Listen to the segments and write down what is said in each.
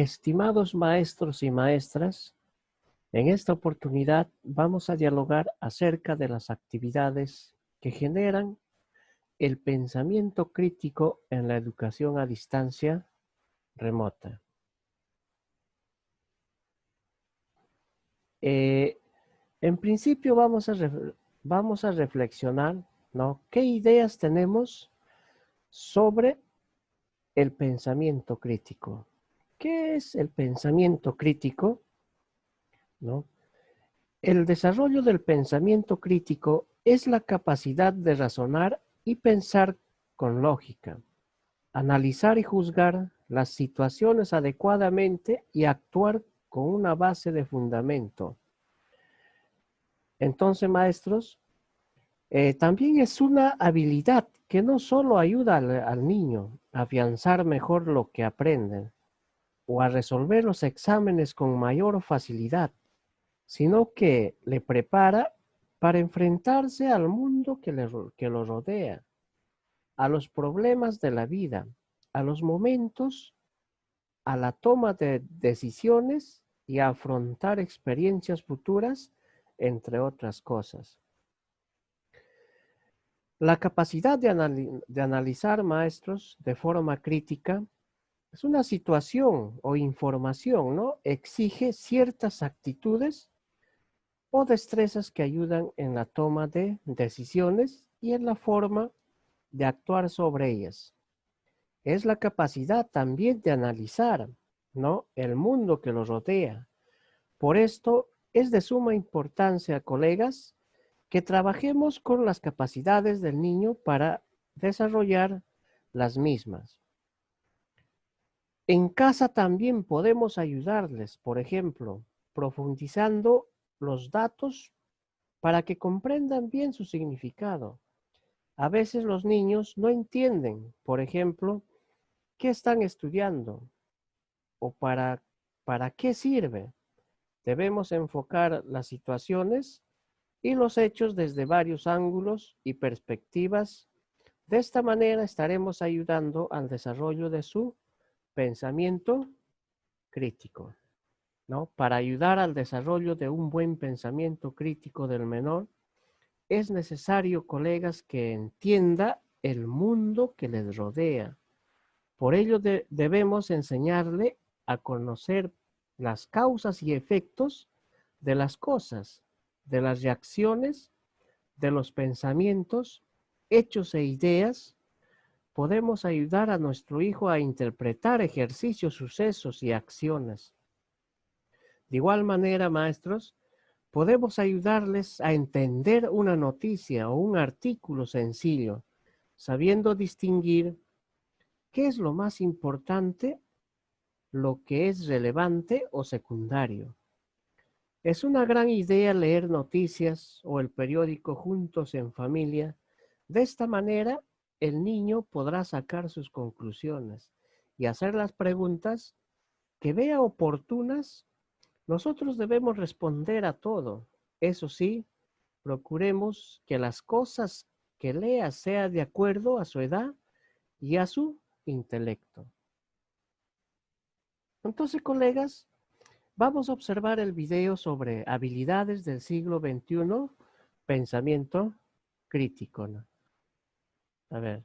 Estimados maestros y maestras, en esta oportunidad vamos a dialogar acerca de las actividades que generan el pensamiento crítico en la educación a distancia remota. En principio vamos a reflexionar, ¿no? ¿Qué ideas tenemos sobre el pensamiento crítico? ¿Qué es el pensamiento crítico? ¿No? El desarrollo del pensamiento crítico es la capacidad de razonar y pensar con lógica, analizar y juzgar las situaciones adecuadamente y actuar con una base de fundamento. Entonces, maestros, también es una habilidad que no solo ayuda al niño a afianzar mejor lo que aprenden o a resolver los exámenes con mayor facilidad, sino que le prepara para enfrentarse al mundo que lo rodea, a los problemas de la vida, a los momentos, a la toma de decisiones y a afrontar experiencias futuras, entre otras cosas. La capacidad de analizar, maestros, de forma crítica es una situación o información, ¿no? Exige ciertas actitudes o destrezas que ayudan en la toma de decisiones y en la forma de actuar sobre ellas. Es la capacidad también de analizar, ¿no? El mundo que los rodea. Por esto es de suma importancia, colegas, que trabajemos con las capacidades del niño para desarrollar las mismas. En casa también podemos ayudarles, por ejemplo, profundizando los datos para que comprendan bien su significado. A veces los niños no entienden, por ejemplo, qué están estudiando o para qué sirve. Debemos enfocar las situaciones y los hechos desde varios ángulos y perspectivas. De esta manera estaremos ayudando al desarrollo de su pensamiento crítico, ¿no? Para ayudar al desarrollo de un buen pensamiento crítico del menor, es necesario, colegas, que entienda el mundo que les rodea. Por ello debemos enseñarle a conocer las causas y efectos de las cosas, de las reacciones, de los pensamientos, hechos e ideas. Podemos ayudar a nuestro hijo a interpretar ejercicios, sucesos y acciones. De igual manera, maestros, podemos ayudarles a entender una noticia o un artículo sencillo, sabiendo distinguir qué es lo más importante, lo que es relevante o secundario. Es una gran idea leer noticias o el periódico juntos en familia. De esta manera, el niño podrá sacar sus conclusiones y hacer las preguntas que vea oportunas. Nosotros debemos responder a todo. Eso sí, procuremos que las cosas que lea sean de acuerdo a su edad y a su intelecto. Entonces, colegas, vamos a observar el video sobre habilidades del siglo XXI, pensamiento crítico, ¿no? A ver.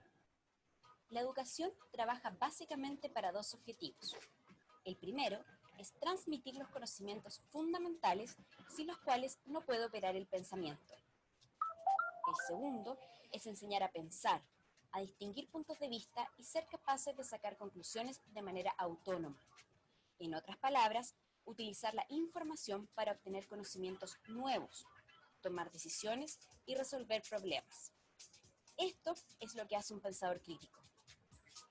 La educación trabaja básicamente para dos objetivos. El primero es transmitir los conocimientos fundamentales sin los cuales no puede operar el pensamiento. El segundo es enseñar a pensar, a distinguir puntos de vista y ser capaces de sacar conclusiones de manera autónoma. En otras palabras, utilizar la información para obtener conocimientos nuevos, tomar decisiones y resolver problemas. Esto es lo que hace un pensador crítico.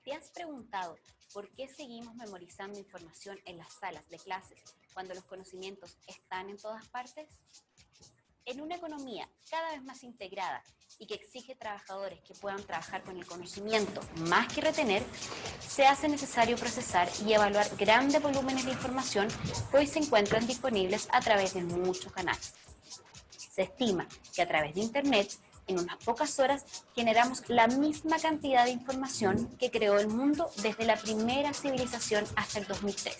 ¿Te has preguntado por qué seguimos memorizando información en las salas de clases cuando los conocimientos están en todas partes? En una economía cada vez más integrada y que exige trabajadores que puedan trabajar con el conocimiento más que retener, se hace necesario procesar y evaluar grandes volúmenes de información que hoy se encuentran disponibles a través de muchos canales. Se estima que a través de Internet En unas pocas horas generamos la misma cantidad de información que creó el mundo desde la primera civilización hasta el 2003.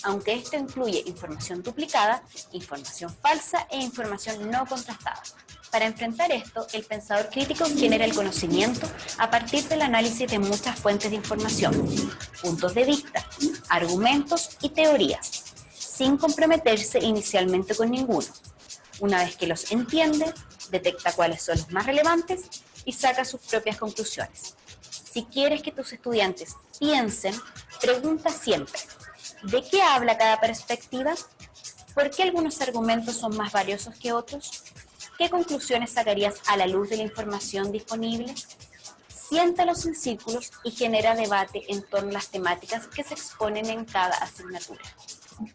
Aunque esto incluye información duplicada, información falsa e información no contrastada. Para enfrentar esto, el pensador crítico genera el conocimiento a partir del análisis de muchas fuentes de información, puntos de vista, argumentos y teorías, sin comprometerse inicialmente con ninguno. Una vez que los entiende, detecta cuáles son los más relevantes y saca sus propias conclusiones. Si quieres que tus estudiantes piensen, pregunta siempre: ¿de qué habla cada perspectiva? ¿Por qué algunos argumentos son más valiosos que otros? ¿Qué conclusiones sacarías a la luz de la información disponible? Siéntalos en círculos y genera debate en torno a las temáticas que se exponen en cada asignatura.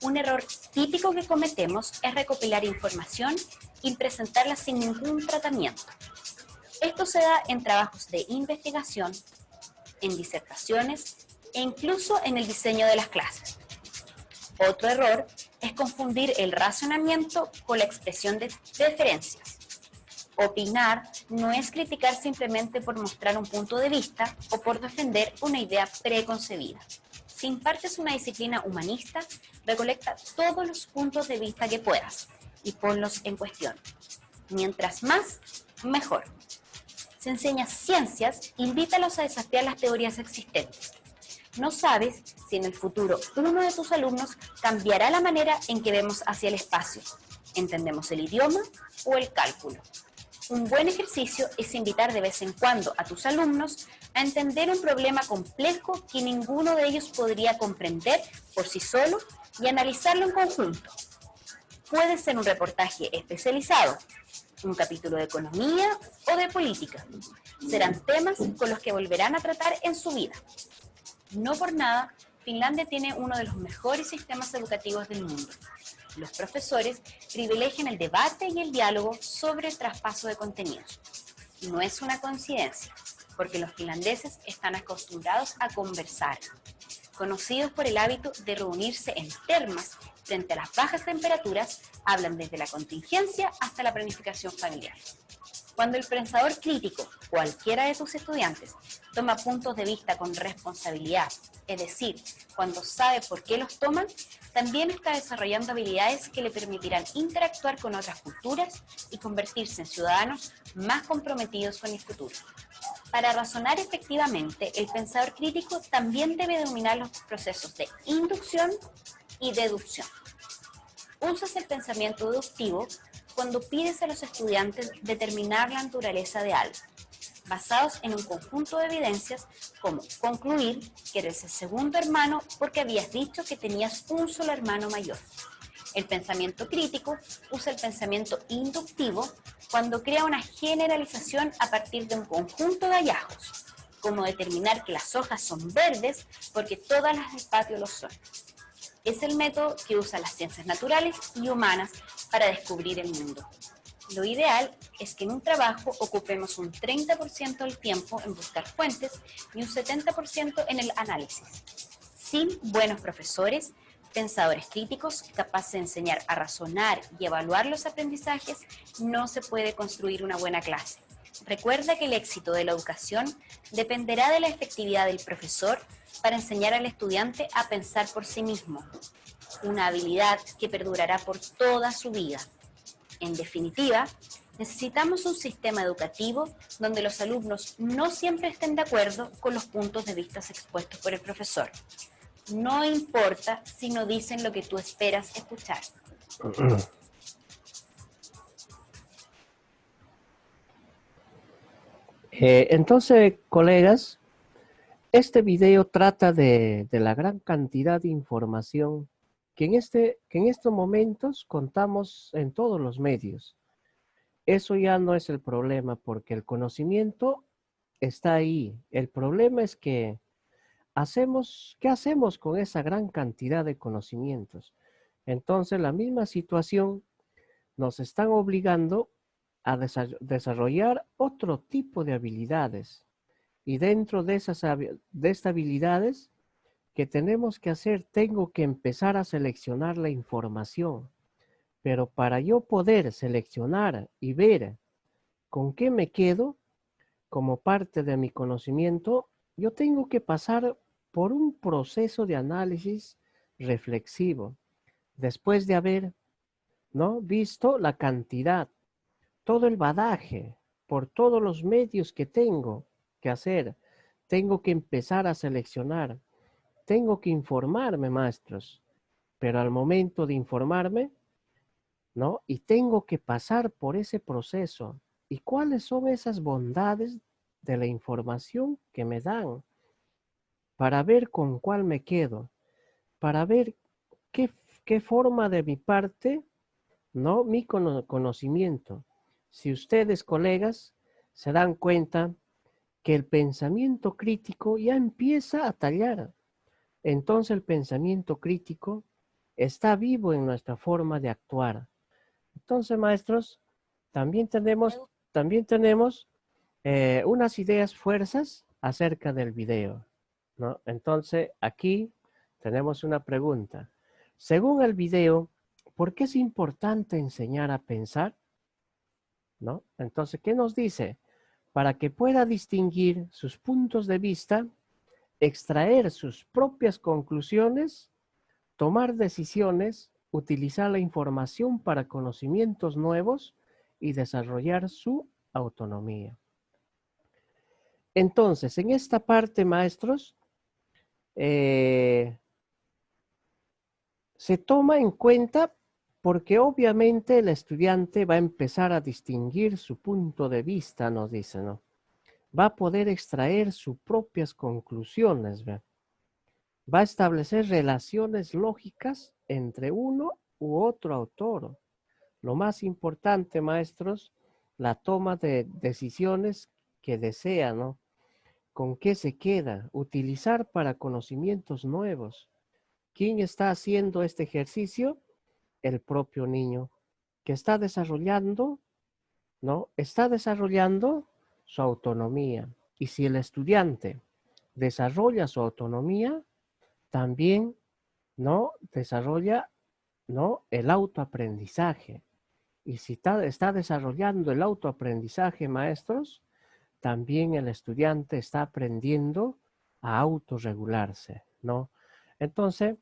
Un error típico que cometemos es recopilar información y presentarla sin ningún tratamiento. Esto se da en trabajos de investigación, en disertaciones e incluso en el diseño de las clases. Otro error es confundir el razonamiento con la expresión de preferencias. Opinar no es criticar simplemente por mostrar un punto de vista o por defender una idea preconcebida. Si impartes una disciplina humanista, recolecta todos los puntos de vista que puedas y ponlos en cuestión. Mientras más, mejor. Si enseñas ciencias, invítalos a desafiar las teorías existentes. No sabes si en el futuro uno de tus alumnos cambiará la manera en que vemos hacia el espacio, entendemos el idioma o el cálculo. Un buen ejercicio es invitar de vez en cuando a tus alumnos a entender un problema complejo que ninguno de ellos podría comprender por sí solo y analizarlo en conjunto. Puede ser un reportaje especializado, un capítulo de economía o de política. Serán temas con los que volverán a tratar en su vida. No por nada, Finlandia tiene uno de los mejores sistemas educativos del mundo. Los profesores privilegian el debate y el diálogo sobre el traspaso de contenidos. No es una coincidencia, porque los finlandeses están acostumbrados a conversar, conocidos por el hábito de reunirse en termas frente a las bajas temperaturas, hablan desde la contingencia hasta la planificación familiar. Cuando el pensador crítico, cualquiera de tus estudiantes, toma puntos de vista con responsabilidad, es decir, cuando sabe por qué los toman, también está desarrollando habilidades que le permitirán interactuar con otras culturas y convertirse en ciudadanos más comprometidos con el futuro. Para razonar efectivamente, el pensador crítico también debe dominar los procesos de inducción y deducción. Usas el pensamiento deductivo cuando pides a los estudiantes determinar la naturaleza de algo, basados en un conjunto de evidencias como concluir que eres el segundo hermano porque habías dicho que tenías un solo hermano mayor. El pensamiento crítico usa el pensamiento inductivo cuando crea una generalización a partir de un conjunto de hallazgos, como determinar que las hojas son verdes porque todas las del patio lo son. Es el método que usan las ciencias naturales y humanas para descubrir el mundo. Lo ideal es que en un trabajo ocupemos un 30% del tiempo en buscar fuentes y un 70% en el análisis. Sin buenos profesores, pensadores críticos capaces de enseñar a razonar y evaluar los aprendizajes, no se puede construir una buena clase. Recuerda que el éxito de la educación dependerá de la efectividad del profesor para enseñar al estudiante a pensar por sí mismo, una habilidad que perdurará por toda su vida. En definitiva, necesitamos un sistema educativo donde los alumnos no siempre estén de acuerdo con los puntos de vista expuestos por el profesor. No importa si no dicen lo que tú esperas escuchar. Entonces, colegas, este video trata de la gran cantidad de información que en estos momentos contamos en todos los medios. Eso ya no es el problema porque el conocimiento está ahí. El problema es que ¿qué hacemos con esa gran cantidad de conocimientos? Entonces, la misma situación nos están obligando a desarrollar otro tipo de habilidades. Y dentro de estas habilidades que tenemos que hacer, tengo que empezar a seleccionar la información. Pero para yo poder seleccionar y ver ¿Con qué me quedo como parte de mi conocimiento? Yo tengo que pasar por un proceso de análisis reflexivo, después de haber, ¿no?, visto la cantidad, todo el bagaje, por todos los medios que tengo que hacer. Tengo que empezar a seleccionar, tengo que informarme, maestros, pero al momento de informarme, ¿no? Y tengo que pasar por ese proceso. ¿Y cuáles son esas bondades de la información que me dan? Para ver con cuál me quedo, para ver qué, qué forma de mi parte, ¿no?, mi conocimiento. Si ustedes, colegas, se dan cuenta que el pensamiento crítico ya empieza a tallar. Entonces el pensamiento crítico está vivo en nuestra forma de actuar. Entonces, maestros, también tenemos, La también tenemos unas ideas fuerzas acerca del video, ¿no? Entonces, aquí tenemos una pregunta. Según el video, ¿por qué es importante enseñar a pensar? ¿No? Entonces, ¿qué nos dice? Para que pueda distinguir sus puntos de vista, extraer sus propias conclusiones, tomar decisiones, utilizar la información para conocimientos nuevos y desarrollar su autonomía. Entonces, en esta parte, maestros, se toma en cuenta porque obviamente el estudiante va a empezar a distinguir su punto de vista, nos dice, ¿no? Va a poder extraer sus propias conclusiones, ¿ve? Va a establecer relaciones lógicas entre uno u otro autor. Lo más importante, maestros, la toma de decisiones que desea, ¿no? ¿Con qué se queda? Utilizar para conocimientos nuevos. ¿Quién está haciendo este ejercicio? El propio niño, que está desarrollando, ¿no? Está desarrollando su autonomía. Y si el estudiante desarrolla su autonomía, también, ¿no?, desarrolla, ¿no?, el autoaprendizaje. Y si está desarrollando el autoaprendizaje, maestros, también el estudiante está aprendiendo a autorregularse, ¿no? Entonces,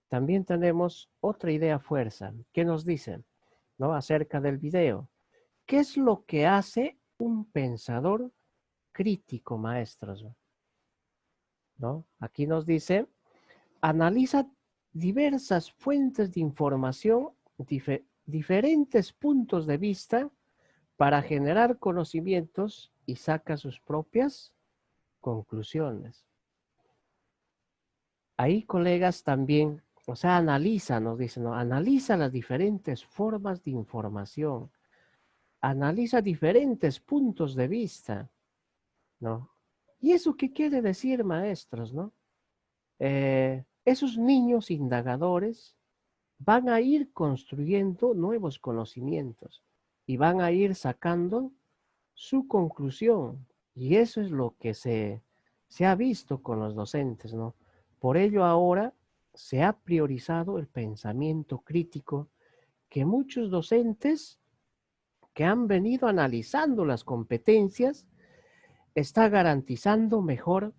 también tenemos otra idea fuerza. ¿Qué nos dicen, no?, acerca del video? ¿Qué es lo que hace un pensador crítico, maestros? ¿No? Aquí nos dice, analiza diversas fuentes de información, diferentes puntos de vista para generar conocimientos y saca sus propias conclusiones. Ahí, colegas, también, o sea, analiza, nos dicen, ¿no?, analiza las diferentes formas de información, analiza diferentes puntos de vista, ¿no? ¿Y eso qué quiere decir, maestros, no? Esos niños indagadores van a ir construyendo nuevos conocimientos y van a ir sacando su conclusión. Y eso es lo que se ha visto con los docentes, ¿no? Por ello ahora se ha priorizado el pensamiento crítico que muchos docentes que han venido analizando las competencias está garantizando mejor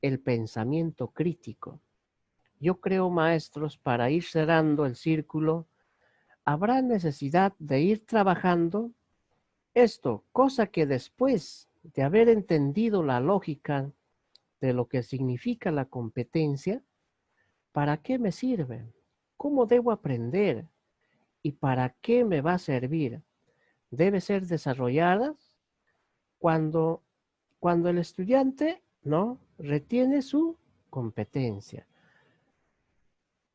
el pensamiento crítico. Yo creo, maestros, para ir cerrando el círculo, habrá necesidad de ir trabajando esto, cosa que después de haber entendido la lógica de lo que significa la competencia, ¿para qué me sirve? ¿Cómo debo aprender? ¿Y para qué me va a servir? Debe ser desarrollada cuando, cuando el estudiante, ¿no?, retiene su competencia.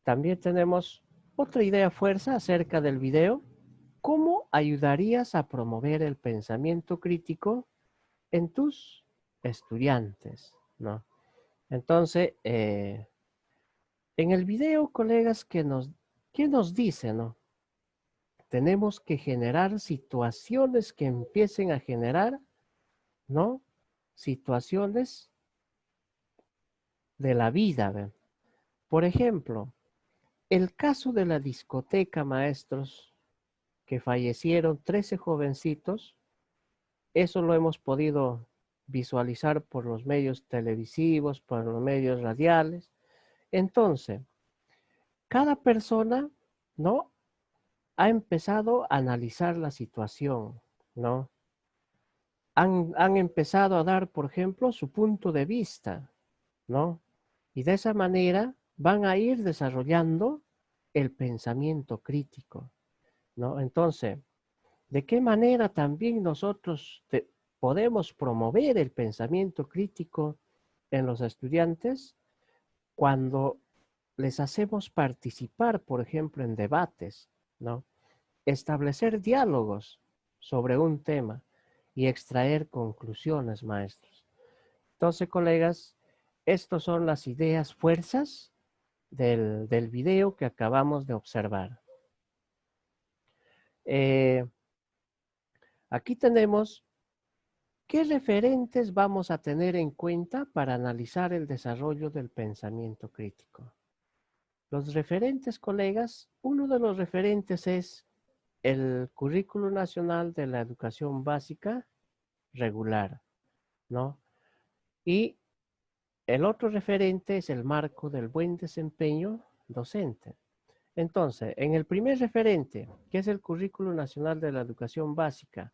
También tenemos otra idea fuerza acerca del video. ¿Cómo ayudarías a promover el pensamiento crítico en tus estudiantes, ¿no? Entonces, en el video, colegas, ¿qué nos dice, no? Tenemos que generar situaciones que empiecen a generar, ¿no?, situaciones de la vida, ¿ve? Por ejemplo, el caso de la discoteca, maestros, que fallecieron 13 jovencitos, Eso lo hemos podido visualizar por los medios televisivos, por los medios radiales. Entonces, cada persona, ¿no? Ha empezado a analizar la situación, ¿no? Han empezado a dar, por ejemplo, su punto de vista, ¿no? Y de esa manera van a ir desarrollando el pensamiento crítico, ¿no? Entonces, ¿de qué manera también nosotros podemos promover el pensamiento crítico en los estudiantes? Cuando les hacemos participar, por ejemplo, en debates, ¿no? Establecer diálogos sobre un tema y extraer conclusiones, maestros. Entonces, colegas, estas son las ideas fuerzas del video que acabamos de observar. Aquí tenemos qué referentes vamos a tener en cuenta para analizar el desarrollo del pensamiento crítico. Los referentes, colegas, uno de los referentes es el Currículo Nacional de la Educación Básica Regular, ¿no? Y el otro referente es el marco del buen desempeño docente. Entonces, en el primer referente, que es el Currículo Nacional de la Educación Básica,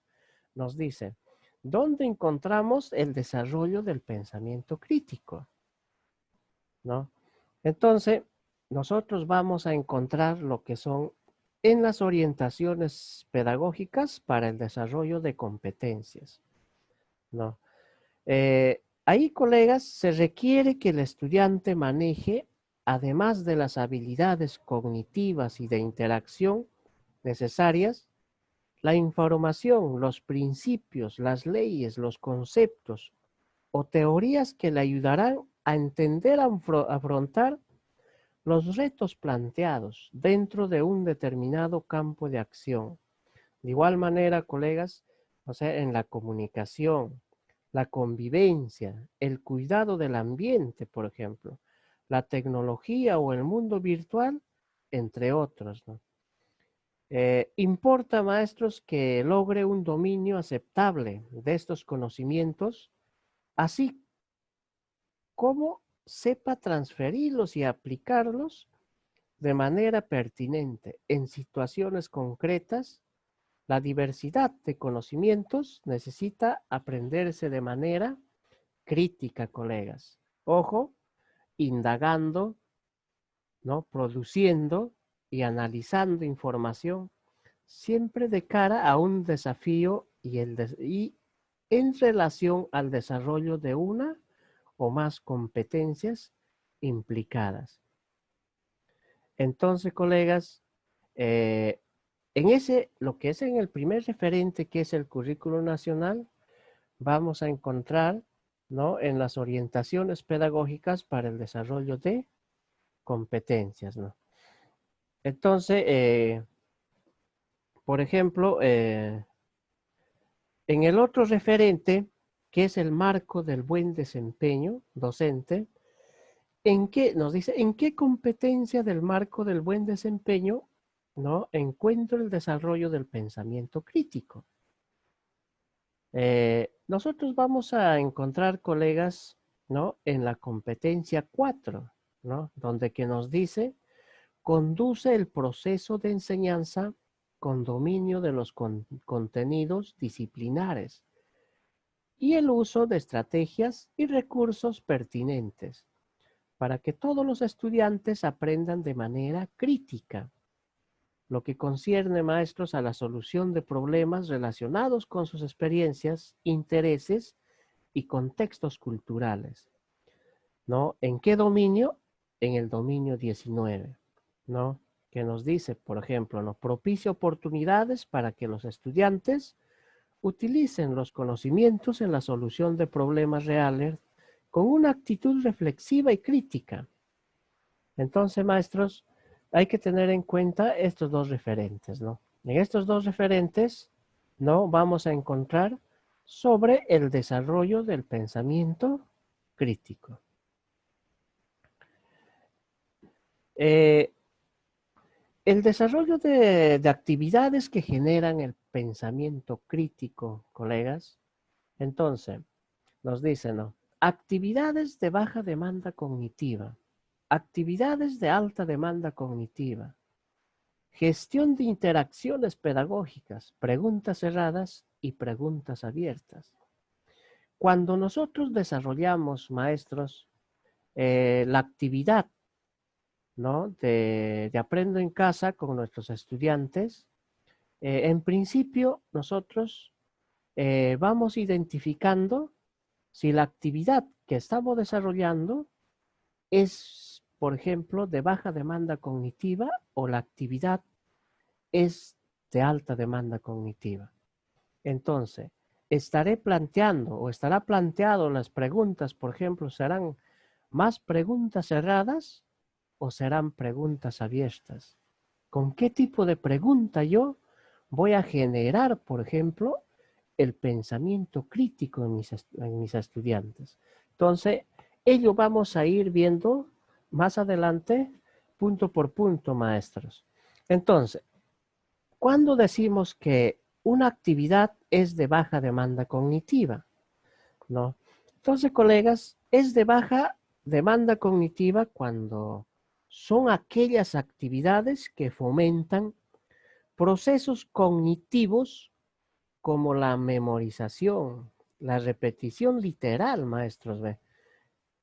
nos dice, ¿dónde encontramos el desarrollo del pensamiento crítico? ¿No? Entonces, nosotros vamos a encontrar lo que son en las orientaciones pedagógicas para el desarrollo de competencias, ¿no? Ahí, colegas, se requiere que el estudiante maneje, además de las habilidades cognitivas y de interacción necesarias, la información, los principios, las leyes, los conceptos o teorías que le ayudarán a entender, afrontar los retos planteados dentro de un determinado campo de acción. De igual manera, colegas, o sea, en la comunicación, la convivencia, el cuidado del ambiente, por ejemplo, la tecnología o el mundo virtual, entre otros, ¿no? Importa, maestros, que logre un dominio aceptable de estos conocimientos, así como sepa transferirlos y aplicarlos de manera pertinente en situaciones concretas. La diversidad de conocimientos necesita aprenderse de manera crítica, colegas. Ojo, indagando, ¿no? Produciendo y analizando información siempre de cara a un desafío y en relación al desarrollo de una o más competencias implicadas. Entonces, colegas, lo que es en el primer referente, que es el currículo nacional, vamos a encontrar, ¿no? En las orientaciones pedagógicas para el desarrollo de competencias, ¿no? Entonces, por ejemplo, en el otro referente, que es el marco del buen desempeño docente, nos dice, ¿en qué competencia del marco del buen desempeño, ¿no? encuentro el desarrollo del pensamiento crítico? Nosotros vamos a encontrar, colegas, ¿no? En la competencia 4, ¿no? Donde que nos dice, conduce el proceso de enseñanza con dominio de los contenidos disciplinares y el uso de estrategias y recursos pertinentes para que todos los estudiantes aprendan de manera crítica, lo que concierne, maestros, a la solución de problemas relacionados con sus experiencias, intereses y contextos culturales, ¿no? ¿En qué dominio? En el dominio 19, ¿no? Que nos dice, por ejemplo, ¿no? Propicia oportunidades para que los estudiantes utilicen los conocimientos en la solución de problemas reales con una actitud reflexiva y crítica. Entonces, maestros, hay que tener en cuenta estos dos referentes, ¿no? En estos dos referentes, ¿no? Vamos a encontrar sobre el desarrollo del pensamiento crítico. El desarrollo de actividades que generan el pensamiento crítico, colegas, Entonces, nos dice, ¿no? Actividades de baja demanda cognitiva, actividades de alta demanda cognitiva, gestión de interacciones pedagógicas, preguntas cerradas y preguntas abiertas. Cuando nosotros desarrollamos, maestros, la actividad, ¿no? de Aprendo en Casa con nuestros estudiantes, en principio nosotros vamos identificando si la actividad que estamos desarrollando es, por ejemplo, de baja demanda cognitiva o la actividad es de alta demanda cognitiva. Entonces, estaré planteando o estará planteado las preguntas, por ejemplo, serán más preguntas cerradas o serán preguntas abiertas. ¿Con qué tipo de pregunta yo voy a generar, por ejemplo, el pensamiento crítico en mis estudiantes? Entonces, ello vamos a ir viendo más adelante, punto por punto, maestros. Entonces, ¿cuándo decimos que una actividad es de baja demanda cognitiva? ¿No? Entonces, colegas, es de baja demanda cognitiva cuando son aquellas actividades que fomentan procesos cognitivos como la memorización, la repetición literal, maestros. ¿Ve?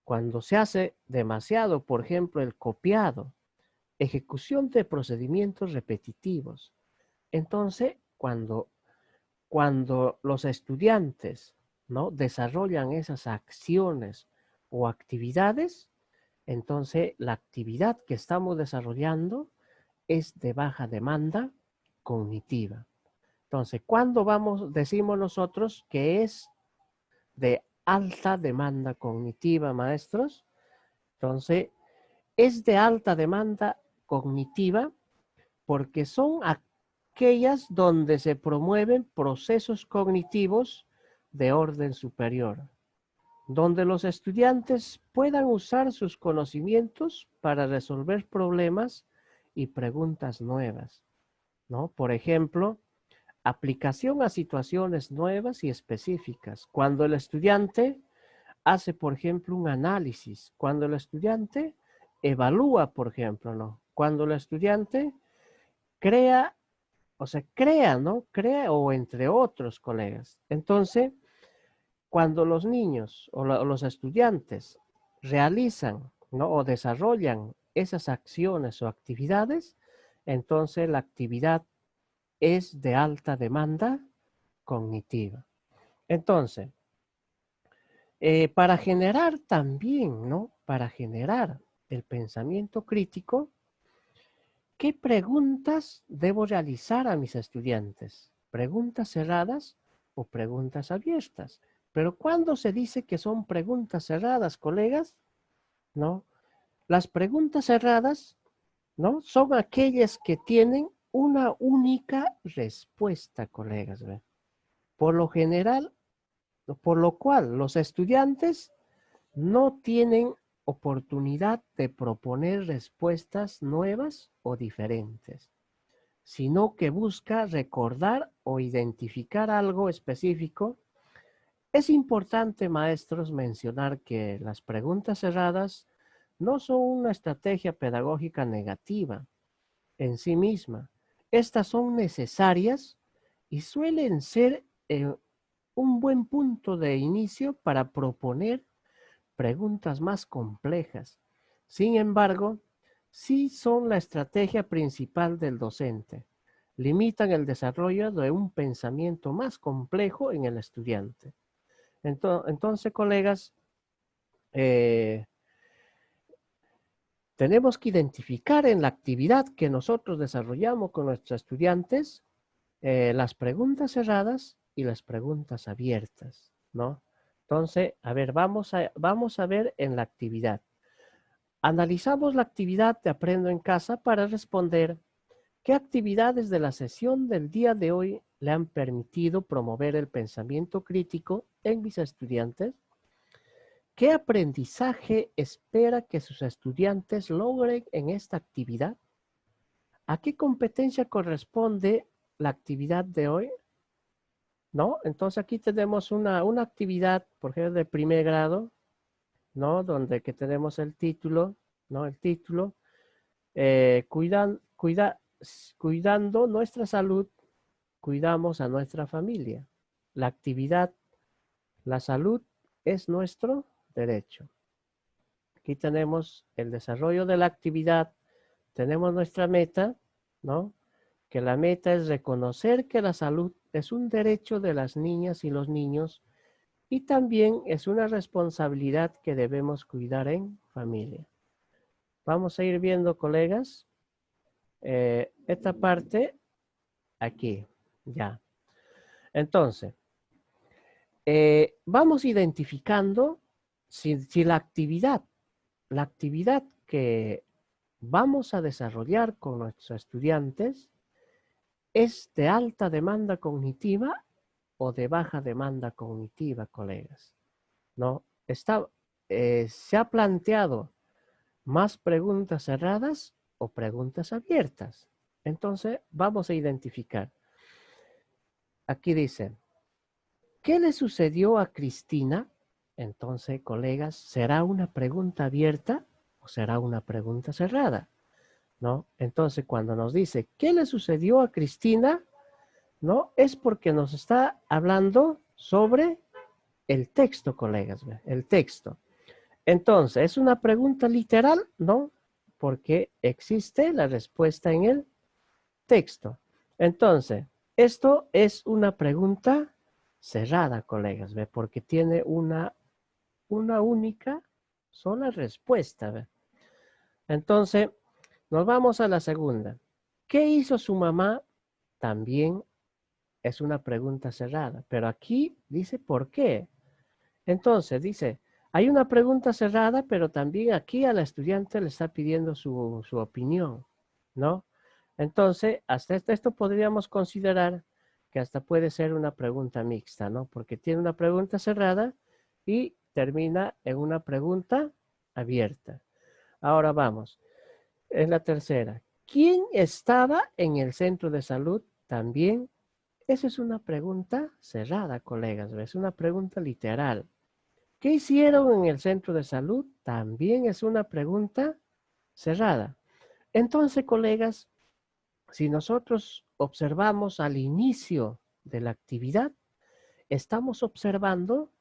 Cuando se hace demasiado, por ejemplo, el copiado, ejecución de procedimientos repetitivos. Entonces, cuando los estudiantes, ¿no? desarrollan esas acciones o actividades, entonces la actividad que estamos desarrollando es de baja demanda cognitiva. Entonces, ¿cuándo decimos nosotros que es de alta demanda cognitiva, maestros? Entonces, es de alta demanda cognitiva porque son aquellas donde se promueven procesos cognitivos de orden superior, donde los estudiantes puedan usar sus conocimientos para resolver problemas y preguntas nuevas, ¿no? Por ejemplo, aplicación a situaciones nuevas y específicas. Cuando el estudiante hace, por ejemplo, un análisis, cuando el estudiante evalúa, por ejemplo, ¿no? Cuando el estudiante crea, o sea, crea, ¿no? Crea o entre otros colegas. Entonces, cuando los niños o los estudiantes realizan, ¿no? o desarrollan esas acciones o actividades, entonces la actividad es de alta demanda cognitiva. Entonces, para generar también, ¿no? Para generar el pensamiento crítico, ¿qué preguntas debo realizar a mis estudiantes? ¿Preguntas cerradas o preguntas abiertas? Pero ¿cuándo se dice que son preguntas cerradas, colegas? ¿No? Las preguntas cerradas, ¿no? Son aquellas que tienen una única respuesta, colegas. ¿Ve? Por lo general, por lo cual los estudiantes no tienen oportunidad de proponer respuestas nuevas o diferentes, sino que busca recordar o identificar algo específico. Es importante, maestros, mencionar que las preguntas cerradas no son una estrategia pedagógica negativa en sí misma. Estas son necesarias y suelen ser un buen punto de inicio para proponer preguntas más complejas. Sin embargo, sí son la estrategia principal del docente. Limitan el desarrollo de un pensamiento más complejo en el estudiante. Entonces, colegas, eh, tenemos que identificar en la actividad que nosotros desarrollamos con nuestros estudiantes las preguntas cerradas y las preguntas abiertas, ¿no? Entonces, a ver, vamos a ver en la actividad. Analizamos la actividad de Aprendo en Casa para responder qué actividades de la sesión del día de hoy le han permitido promover el pensamiento crítico en mis estudiantes. ¿Qué aprendizaje espera que sus estudiantes logren en esta actividad? ¿A qué competencia corresponde la actividad de hoy? ¿no? Entonces aquí tenemos una actividad, por ejemplo, de primer grado, ¿no? Donde que tenemos el título, ¿no? El título, cuidando nuestra salud, cuidamos a nuestra familia. La actividad, la salud es nuestro derecho. Aquí tenemos el desarrollo de la actividad, tenemos nuestra meta, ¿no? Que la meta es reconocer que la salud es un derecho de las niñas y los niños y también es una responsabilidad que debemos cuidar en familia. Vamos a ir viendo, colegas, esta parte aquí, ya. Entonces, vamos identificando si la actividad que vamos a desarrollar con nuestros estudiantes es de alta demanda cognitiva o de baja demanda cognitiva, colegas. ¿No? Se ha planteado más preguntas cerradas o preguntas abiertas. Entonces, vamos a identificar. Aquí dice, ¿qué le sucedió a Cristina? Entonces, colegas, ¿será una pregunta abierta o será una pregunta cerrada? ¿No? Entonces, cuando nos dice, ¿qué le sucedió a Cristina? ¿No? Es porque nos está hablando sobre el texto, colegas, el texto. Entonces, ¿es una pregunta literal? No, porque existe la respuesta en el texto. Entonces, esto es una pregunta cerrada, colegas, ¿ve? Porque tiene una única sola respuesta, ¿ve? Entonces, nos vamos a la segunda. ¿Qué hizo su mamá? También es una pregunta cerrada, pero aquí dice ¿por qué? Entonces, dice, hay una pregunta cerrada, pero también aquí a la estudiante le está pidiendo su opinión, ¿no? Entonces, hasta esto podríamos considerar que hasta puede ser una pregunta mixta, ¿no? Porque tiene una pregunta cerrada y termina en una pregunta abierta. Ahora vamos, es la tercera. ¿Quién estaba en el centro de salud? También, esa es una pregunta cerrada, colegas, es una pregunta literal. ¿Qué hicieron en el centro de salud? También es una pregunta cerrada. Entonces, colegas, si nosotros observamos al inicio de la actividad, estamos observando,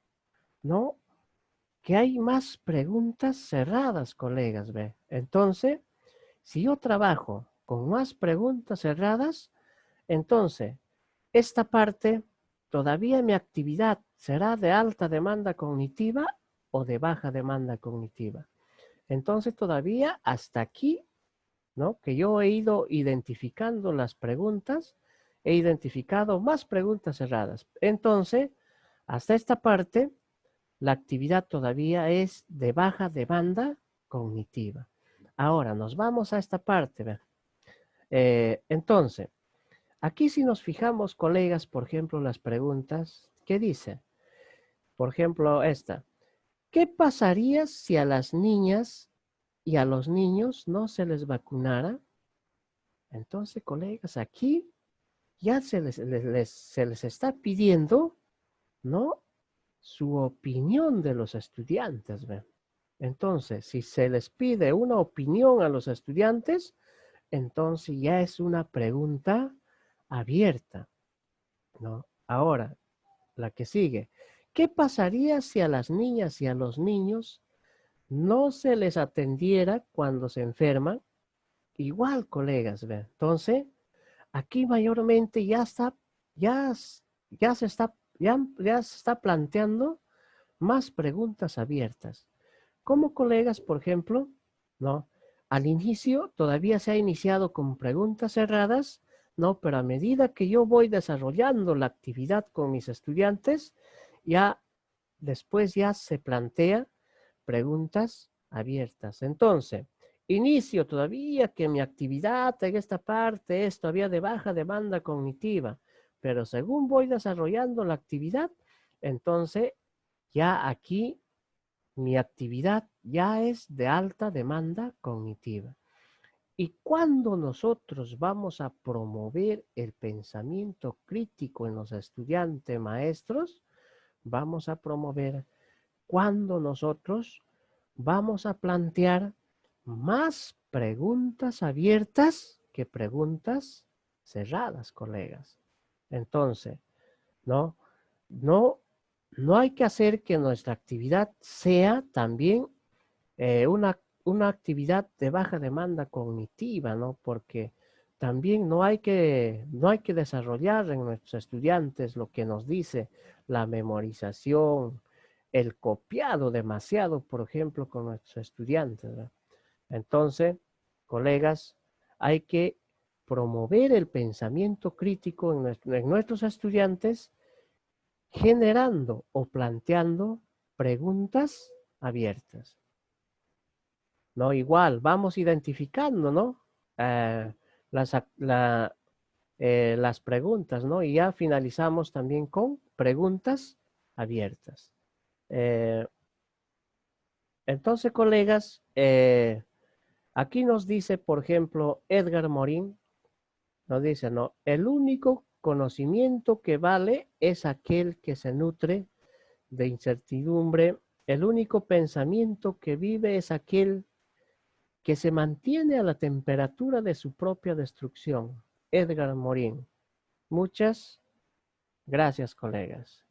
¿no? Que hay más preguntas cerradas, colegas, ¿ve? Entonces, si yo trabajo con más preguntas cerradas, entonces, esta parte, todavía mi actividad será de alta demanda cognitiva o de baja demanda cognitiva. Entonces, todavía hasta aquí, ¿no? Que yo he ido identificando las preguntas, he identificado más preguntas cerradas. Entonces, hasta esta parte, la actividad todavía es de baja demanda cognitiva. Ahora, nos vamos a esta parte. ¿Ve? Entonces, aquí si nos fijamos, colegas, por ejemplo, las preguntas, ¿qué dice? Por ejemplo, esta. ¿Qué pasaría si a las niñas y a los niños no se les vacunara? Entonces, colegas, aquí ya se les está pidiendo, ¿no? Su opinión de los estudiantes, ¿ve? Entonces, si se les pide una opinión a los estudiantes, entonces ya es una pregunta abierta, ¿no? Ahora, la que sigue. ¿Qué pasaría si a las niñas y a los niños no se les atendiera cuando se enferman? Igual, colegas, ¿ve? Entonces, aquí mayormente ya, ya se está, ya se está planteando más preguntas abiertas. Como colegas, por ejemplo, ¿no? Al inicio todavía se ha iniciado con preguntas cerradas, ¿no? Pero a medida que yo voy desarrollando la actividad con mis estudiantes, ya después ya se plantea preguntas abiertas. Entonces, inicio todavía que mi actividad en esta parte es todavía de baja demanda cognitiva, pero según voy desarrollando la actividad, entonces ya aquí mi actividad ya es de alta demanda cognitiva. Y cuando nosotros vamos a promover el pensamiento crítico en los estudiantes maestros, vamos a promover cuando nosotros vamos a plantear más preguntas abiertas que preguntas cerradas, colegas. Entonces, no, no, no hay que hacer que nuestra actividad sea también una actividad de baja demanda cognitiva, ¿no? Porque también no hay que desarrollar en nuestros estudiantes lo que nos dice la memorización, el copiado demasiado, por ejemplo, con nuestros estudiantes, ¿verdad? Entonces, colegas, hay que promover el pensamiento crítico en nuestros estudiantes, generando o planteando preguntas abiertas. ¿No? Igual, vamos identificando, ¿no? Las, las preguntas, ¿no? Y ya finalizamos también con preguntas abiertas. Eh, entonces, colegas, aquí nos dice, por ejemplo, Edgar Morin, nos dice, ¿no? El único conocimiento que vale es aquel que se nutre de incertidumbre. El único pensamiento que vive es aquel que se mantiene a la temperatura de su propia destrucción. Edgar Morin. Muchas gracias, colegas.